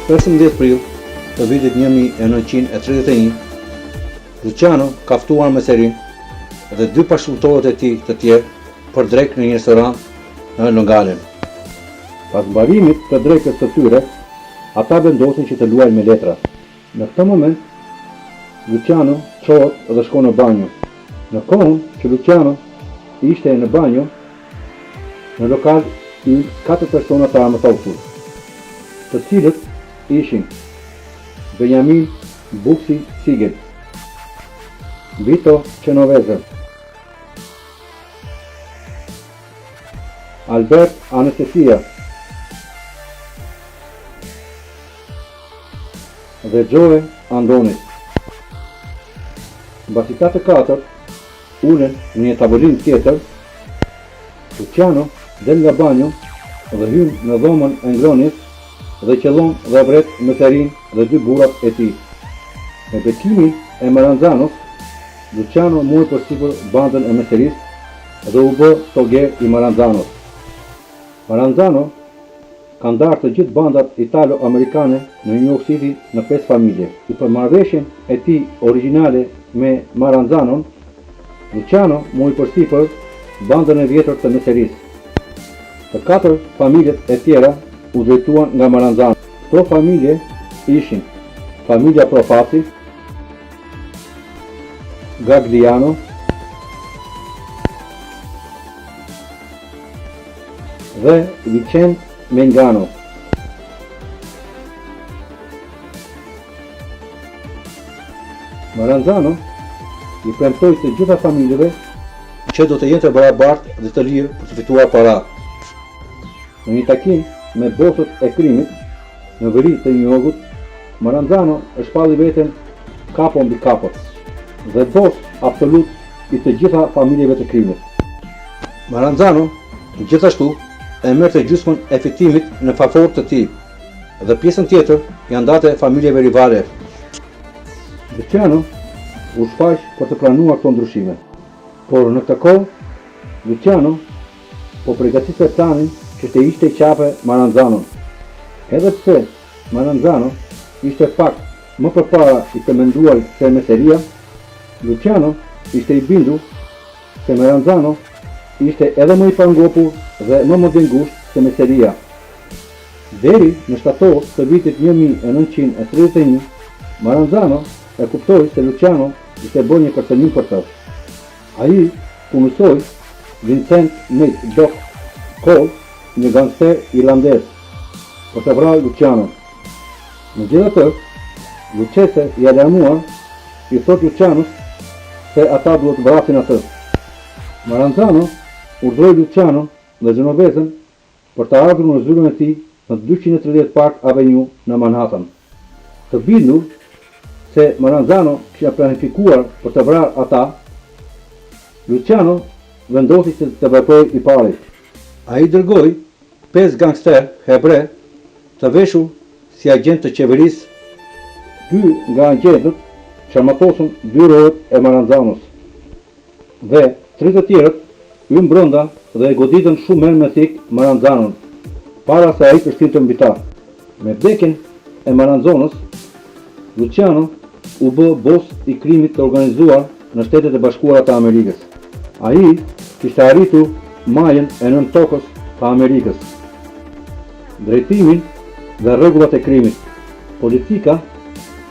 15 prill të vitit 1931, Luciano ka ftuar meserin dhe 2 bashkëpunëtorët e tij të tjerë për drekë në një restorant në Longalen. Pas mbarimit të drekës së tyre, ata vendosin që të luajnë me letra. Në këtë moment, Luciano çohet dhe shkon në banjo. Në kohën që Luciano ishte në banjo, në lokal i 4 persona të armëtosur, të cilët ishin Benjamin Buksi Sigel, Vito Genovese, Albert Anestesia dhe Joe Andonis. Mbasi ata të katër ulen në një tavolinë tjetër, Luciano del nga banjo dhe hyn në dhomën e ngronis dhe qellon dhe vret meserin dhe 2 burrat e tij. Me bekimin e Maranzanos, Luciano mori përsipër bandën e meserisë dhe u bë stoger i Maranzanos. Maranzano ka ndarë të gjithë bandat italo-amerikane në New York City në 5 familje. I për marrëveshjen e tij origjinale me Maranzanon, Luciano mori përsipër bandën e vjetër të meserisë. Të 4 familjet e tjera u drejtuan nga Maranzano. Këto familje ishin familja Profasi, Gagliano, dhe Vicente Mengano. Maranzano i premtoi të gjitha familjeve që do të jenë të barabartë dhe të lirë për të fituar para. Në një takim me bosët e krimit në veri të New Yorkut, Maranzano e shpalli veten kapo mbi kapo dhe bos absolut i të gjitha familjeve të krimit. Maranzano gjithashtu e merrte gjysmën e fitimit në favor të tij dhe pjesën tjetër ja ndate familjeve rivale. Luciano u shfaq për të planuar këto ndryshime, por në këtë kohë Luciano po përgatiste planin që të ishte i qape Maranzanon. Edhe pse Maranzano ishte fakt më përpara i të menduar se meseria, Luciano ishte i bindur se Maranzano ishte edhe më i pangopur dhe më modern ngusht se meseria. Deri në shtator të vitit 1931, Maranzano e kuptoi se Luciano ishte bërë një kërcënim për të. Ai punësoi Vincent Nate Doc Cole, një gangster irlandez, për të vrarë Luciano. Megjithatë, Lucchese i alarmuar i thot Lucianos se ata duhet të vrasin atë. Maranzano urdhëroi Luciano dhe Genovesen për të ardhur në zyrën e tij në 230 Park Avenue në Manhattan. Të bindur se Maranzano kishte planifikuar për të vrarë ata, Luciano vendosi se të veprojë i pari. Ai dërgoi 5 gangster hebre të veshur si agent të qeverisë. 2 nga agentët çarmatosën byrohet e Maranzanos dhe 3 të tjerët hyn brenda dhe e goditën shumë hermetik Maranzanon para se ai të shkinte mbi ta. Me vdekjen e Maranzanos, Luciano u bë bos i krimit të organizuar në Shtetet e Bashkuara të Amerikës. Ai kishte arritur majën e 9 tokës të Amerikës, drejtimin dhe rregullat e krimit, politika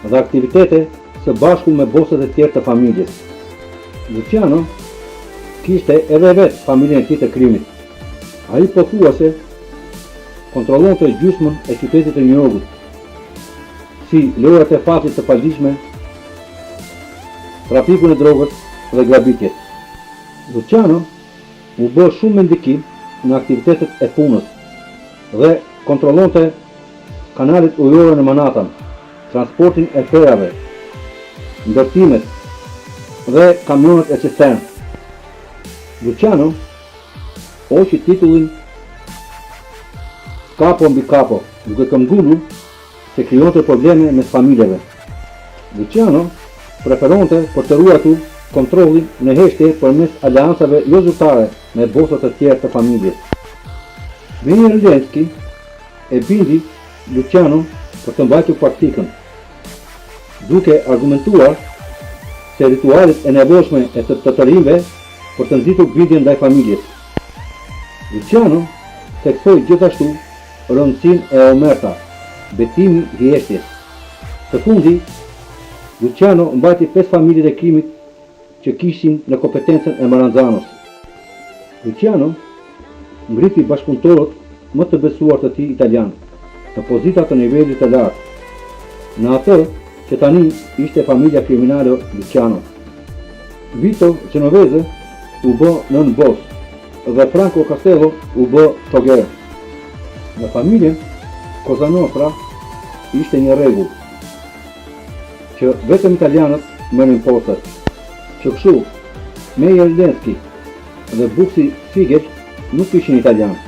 dhe aktivitete së bashku me bosët e tjerë të familjes. Luciano kishte edhe vetë familjen e tij të krimit. Ai pothuajse kontrollonte gjysmën e qytetit të New Yorkut, si lojrat e fatit të padijshme, trafikun e drogës dhe grabitjet. Luciano u bë shumë me ndikim në aktivitetet e punës dhe kontrollonte kanalet ujore në Manhattan, transportin e ferave, ndërtimet dhe kamionet e cistern. Luciano hoqi titullin Capo mbi Capo, duke këmbgulur se krijonte probleme mes familjeve. Luciano preferonte për të ruajtur kontrollin në heshtje përmes aleancave jo zyrtare me bosat të tjerë të familjes. Vini Rlenski e bindi Luciano për të mbajtur praktikën, duke argumentuar se ritualet e nevojshme e të rinjve për të nxitur bindjen ndaj familjes. Luciano theksoi gjithashtu rëndësinë e omerta, betimi hjeshtjes. Së fundi, Luciano mbajti 5 familjet e krimit që kishin në kompetencën e Maranzanos. Luciano ngriti bashkëpunëtorët më të besuar të tij italian në pozita të nivelit të lartë, në atë që tani ishte familja kriminale Luciano. Vito Genovese u bë nën bos dhe Franco Castello u bë shoger. Në familjen Cosa Nostra ishte një rregull që vetëm italianët merrin postat, që kështu Meyer Lenski dhe Buksi Figet nuk ishin italianë.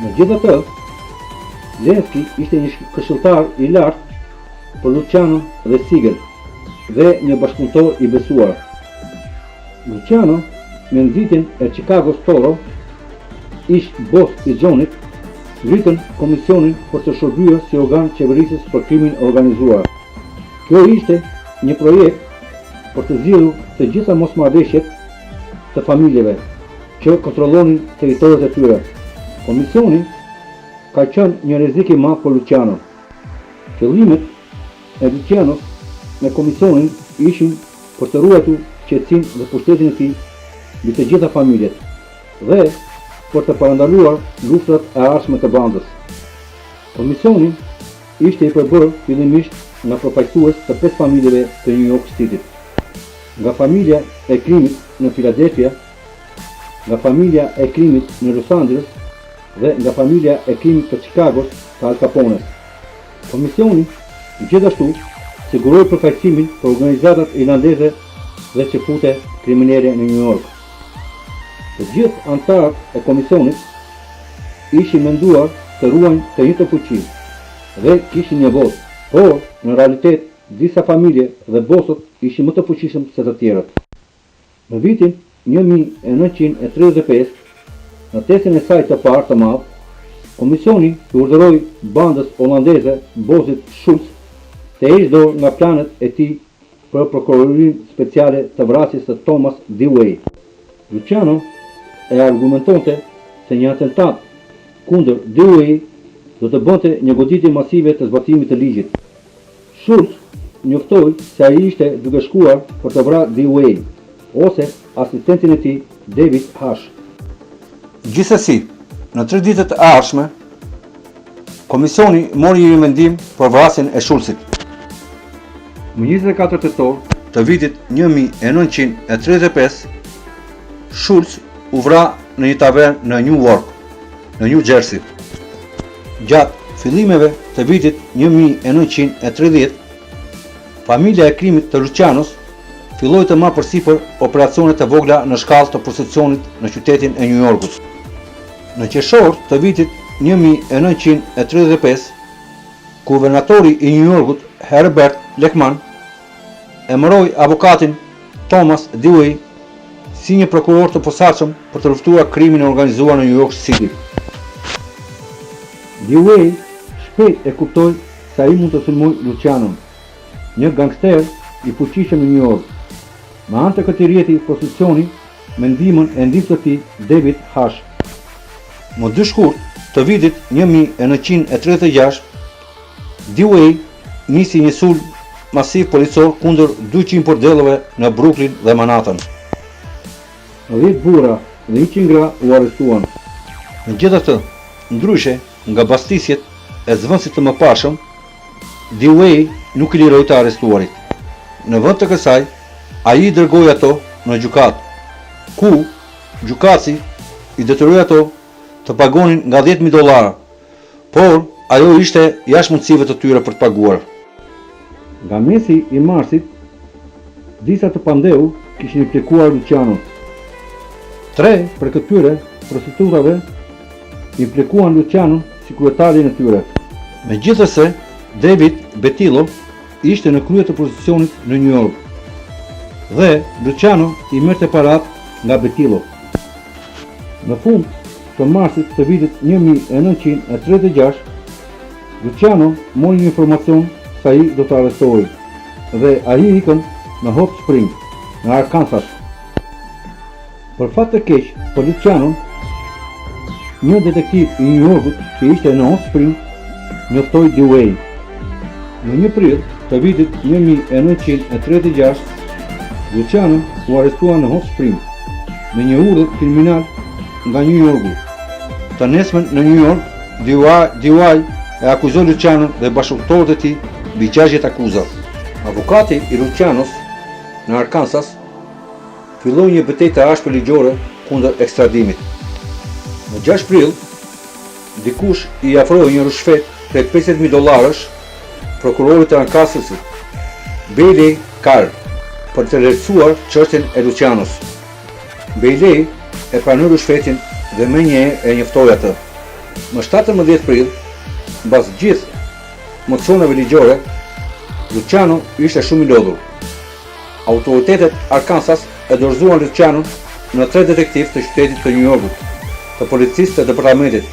Megjithatë, Lenski ishte një këshilltar i lartë për Luciano dhe Sigel dhe një bashkëpunëtor i besuar. Luciano, me nxitjen e Chicago's Toro, ish bos i Gjonit, ngritën komisionin për të shërbyer si organ qeverisës për krimin organizuar. Kjo ishte një projekt për të zgjidhur të gjitha mosmarrëveshjet të familjeve që kontrollonin territoret e tyre. Komisioni ka qenë një rrezik i madh për Luciano. Qëllimet e Lucianos me komisionin ishin për të ruajtur qetësinë dhe pushtetin e tij mbi të gjitha familjet dhe për të parandaluar luftrat e ardhshme të bandës. Komisioni ishte i përbërë fillimisht nga përfaqësues të 5 familjeve të New York Cityt, nga familja e krimit në Philadelphia, nga familja e krimit në Los Angeles dhe nga familja e krimit të Chicagos të Al Capones. Komisioni gjithashtu siguroi përfaqësimin për organizatat irlandeze dhe çefute kriminale në New York. Të gjithë anëtarët e komisionit ishin menduar të ruajnë të njëjtën fuqi dhe kishin një votë, por në realitet disa familje dhe bosët ishin më të fuqishëm se të tjerët. Në vitin 1935, në testin e saj të parë të madh, komisioni i urdhëroi bandës holandeze Bosit Schultz të heqë dorë nga planet e tij për prokurorinë speciale të vrasjes së Thomas Dewey. Luciano e argumentonte se një atentat kundër Dewey do të bënte një goditje masive të zbatimit të ligjit. Schultz njoftoi se ai ishte duke shkuar për të vrarë Dewey ose asistentin e tij David Hash. Gjithsesi, në 3 ditët e ardhshme, komisioni mori një mendim për vrasjen e Schultzit. Më 24 tetor të vitit 1935, Schultz u vra në një tavernë në Newark, në New Jersey. Gjatë fillimeve të vitit 1930, familja e krimit të Lucianos filloi të marrë përsipër operacione të vogla në shkallë të prostitucionit në qytetin e New Yorkut. Në qershor të vitit 1935, guvernatori i New Yorkut, Herbert Lehman, emëroi avokatin Thomas Dewey si një prokuror të posaçëm për të luftuar krimin e organizuar në New York City. Dewey shpejt e kuptoi se ai mund të sulmojë Lucianon, një gangster i fuqishëm në New York. Me anë të këtij rjeti prostitucioni me ndihmën e ndihmës së tij David Hash. Më 2 shkurt të vitit 1936, Dewey nisi një sulm masiv policor kundër 200 bordelleve në Brooklyn dhe Manhattan. 10 burra dhe 100 gra u arrestuan. Megjithatë, ndryshe nga bastisjet e zvënësit të mëparshëm, Dewey nuk i liroi të arrestuarit. Në vend të kësaj, ai i dërgoi ato në gjykatë, ku gjykatësi i detyroi ato të pagonin nga $10,000, por ajo ishte jashtë mundësive të tyre për të paguar. Nga mesi i marsit, disa të pandeu kishin implikuar Lucianon. 3 për këtyre prostitutave implikuan Lucianon si kryetarin e tyre. Megjithëse, David Betillo ishte në krye të prostitucionit në New York dhe Luciano i merrte parat nga Betillo. Në fund të marsit të vitit 1936, Luciano mori një informacion se ai do të arrestohej dhe ai ikën në Hot Spring, në Arkansas. Për fat të keq për Lucianon, një detektiv i New Yorkut që ishte në Hot Spring njoftoi Dewey. Në 1 prill të vitit 1936, Luciano u arrestua në Hot Spring me një urdhër kriminal nga New Yorku. Të nesmen në New York, Dewey e akuzoi Lucianon dhe bashkëtorët e tij mbi 60 akuza. Avokati i Lucianos në Arkansas filloi një betejë të ashpër ligjore kundër ekstradimit. Në 6 prill, dikush i ofroi një rishfet prej $50,000 prokurorit të Arkansasit, Bailey Carr, për të lehtësuar çështjen e Lucianos. Bailey e pranoi rishfetin dhe menjëherë e njoftoi atë. Më 17 prill, mbas gjithë mocioneve ligjore, Luciano ishte shumë i lodhur. Autoritetet Arkansas e dorëzuan Lucianon në 3 detektiv të qytetit të New Yorkut, të policisë të departamentit,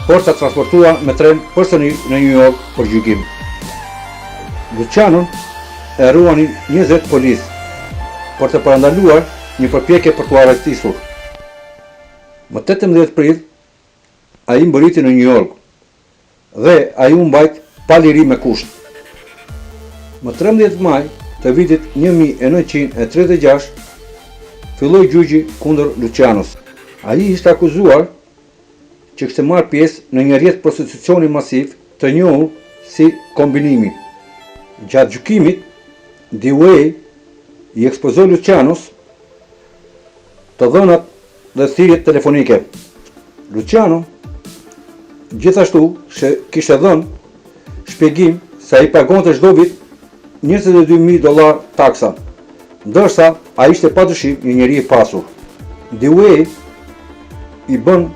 por sa transportuar me tren përsëri në New York për gjykim. Lucianon e ruanin 20 policë për të parandaluar një përpjekje për t'u arrestisur. Më 18 prill, ai mbërriti në New York dhe ai u mbajt pa liri me kusht. Më 13 maj të vitit 1936 filloi gjyqi kundër Lucianos. Ai ishte akuzuar që kishte marrë pjesë në një rrjet prostitucioni masiv të njohur si kombinimi. Gjatë gjykimit, Dewey i ekspozoi Lucianos të dhënat dhe thirrjet telefonike. Luciano gjithashtu kishte dhënë shpjegim se ai pagonte çdo vit $22,000 taksa, ndërsa ai ishte padyshim një njeri i pasur. Dewey i bën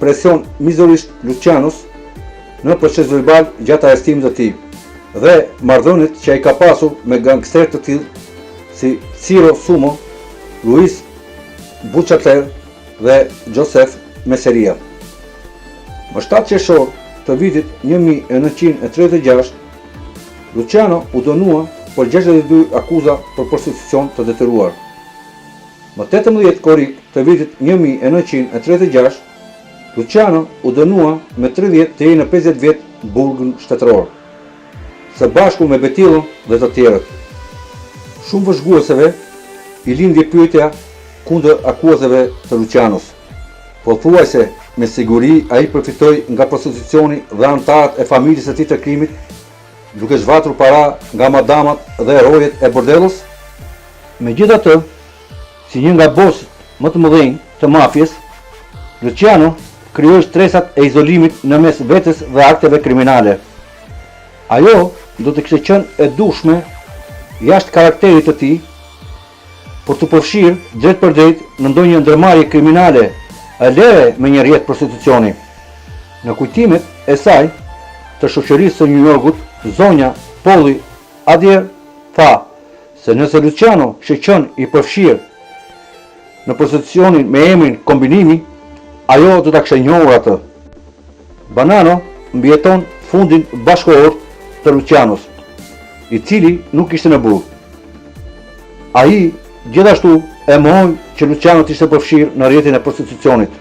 presion mizorisht Lucianos në proces verbal gjatë arrestimit të tij dhe marrëdhëniet që ai ka pasur me gangsterë të tillë si Ciro Sumo, Luis Buchatler dhe Joseph Meseria. Më 7 qershor të vitit 1936, Luciano u dënua për 62 akuza për prostitucion të detyruar. Më 18 korrik të vitit 1936, Luciano u dënua me 30 deri në 50 vjet burgun shtetëror, së bashku me Betillën dhe të tjerët. Shumë vëzhgueseve i lindi pyetja kundër akuzave të Lucianos. Pothuajse me siguri ai përfitoi nga prostitucioni dhe anëtarët e familjes së tij të krimit, duke zhvatur para nga madamat dhe rojet e bordellos. Megjithatë, si një nga bosët më të mëdhenj të mafjes, Luciano krijoi stresat e izolimit në mes vetes dhe akteve kriminale. Ajo do të kishte qenë e dushme jashtë karakterit të tij për të përfshirë drejt për drejt në ndonjë ndërmarrje kriminale e lere me një rrjet prostitucioni. Në kujtimet e saj të shoqërisë së New Yorkut, zonja Polly Adier tha se nëse Luciano kishte qenë i përfshirë në prostitucionin me emrin kombinimi, ajo do ta kishte njohur atë. Banano mbijeton fundin bashkëkohor të Lucianos, i cili nuk ishte në burg. Ai gjithashtu e mohoi që Luciano ishte përfshirë në rrjetin e prostitucionit.